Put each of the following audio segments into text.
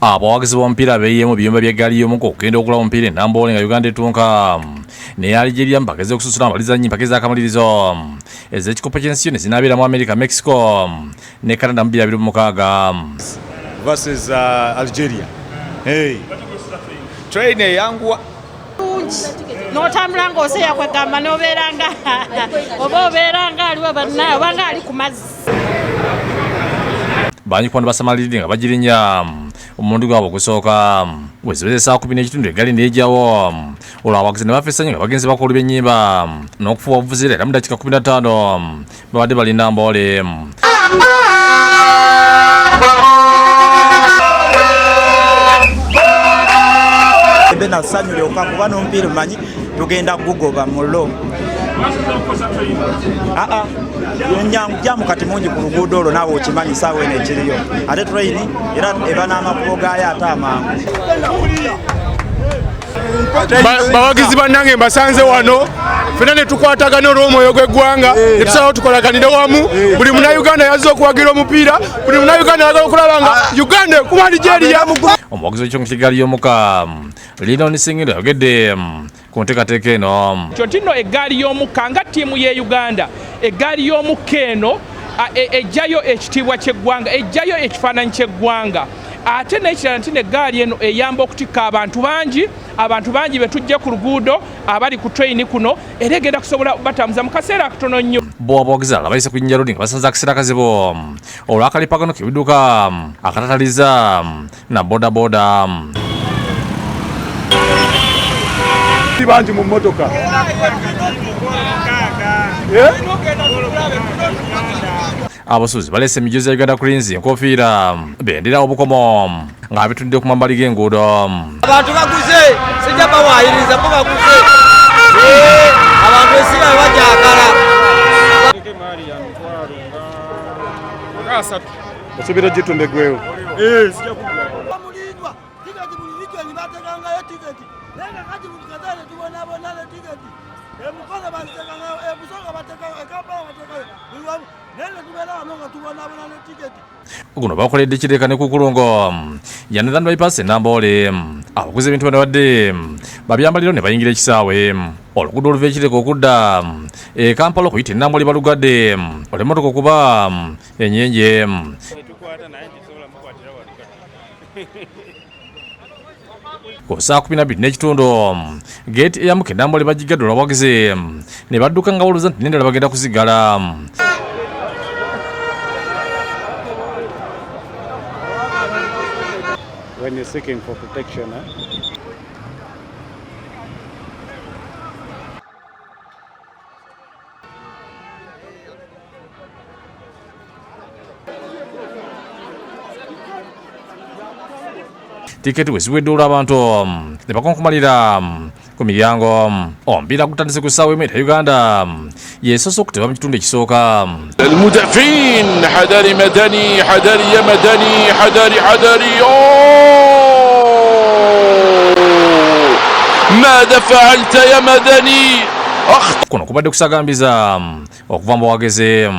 Abawagizi b'omupiira beeyemu biyumba by'eggaali y'omuka okugenda okulaba omupiira Namboole nga Uganda etunka ne Algeria mu mpaka ez'okususula abalizannyi mpaka ez'akamalirizo ez'ekikopo ky'ensi yonna zinaabeera mu America, Mexico ne Canada mu 2026 versus Algeria. Hey. Train yangu n'otambula ng'oseeya kwegamba n'obeeranga oba obeeranga aliwo bannaye obanga ali ku mazzi. Banyikwanda basamalirire nga bagirinnya omundi gwabwe ogusooka bwe ziweze saa 10 eggali n'ejjawo olwo abawagizi ne bafeesa nnyo nga bagenzi bakola byennyimba n'okufuba obuvuzira era mu dakiika 15 babadde bali Namboole. Nasanyule okuba n'omupiira manyi tugenda gugoba mulo jamu kati mungi ku luguudo olwo naawe okimanyi saawa eno ekiriyo ate train era eba n'amakubo gaayo ate amangu. Bawagizi bannange mbasanze wano fena ne tukwatagana olw'omwoyo gw'eggwanga ne tusalawo tukolaganire wamu. Buli munnauganda yazze okuwagira omupiira, buli munnauganda ayagala okulaba nga Uganda ekuba Algeria. Omuwagizi w'ekitongole ky'eggaali y'omukka Linon Singendo yogedde ku nteekateeka eno. Kyoti nno eggaali y'omukka nga ttiimu y'e Uganda, eggaali y'omukka eno ejjayo ekitiibwa ky'eggwanga, ejjayo ekifaananyi ky'eggwanga. Ate n'ekirala nti n'eggaali eno eyamba okutikka abantu bangi be tujja ku luguudo abali ku train kuno era egenda kusobola batambuza mu kaseera katono nnyo. Bo abawagizi alala bayise ku Jinja Road nga basanze akaseera akazibu olw'akalipagano k'ebidduka akatataliza na bodaboda. Bangi mu mmotoka abasuuzi baleese emijozi ya Uganda Cranes, enkofiira, bendera, obukomo nga bitundide ku mabbali g'enguudo. Abantu baguze sijja bawaayiriza bo baguze abantu esiga bajakala osubira gitunde gwewo guno bakoledde kireekane ku kulungo ya Northern Bypass e Namboole. Abaguzi ebintu bano badde babyambaliro ne bayingira ekisaawe oluguudo oluva ekireka okudda e Kampala okuyita e Namboole balugadde olw'emmotoka okuba enyenje. Ku saa 12 n'ekitundu geeti eyamuka e Namboole bagigadde olw'abawagizi ne badduka nga bawuluza nti n'endala bagenda kuziggala. when you're seeking for protection. Tiketi weziwedde olwo abantu ne bakonkomalira ku miryango. Omupiira gutandise ku ssaawa emu Uganda yeesoose okuteba mu kitundu ekisooka. المدافعين حذاري مدني حذاري يا مدني حذاري ماذا فعلت يا مدني kuno kubadde kusagambiza okuva mu bawagezi.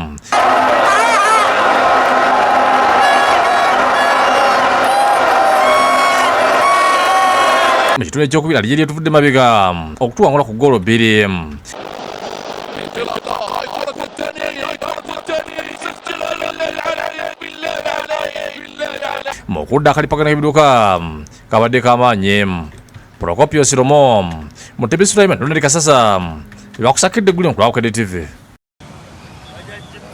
Mu kitundu ekyokubiri Algeria tuvudde mabega okutuwangula ku ggoolo 2. mu kudda akalipagano k'ebidduka kabadde k'amaanyi. Procopio Siromo, Mutebi Sulaiman, Donald Kasasa, bakusakidde Gulin ku Lwakede TV.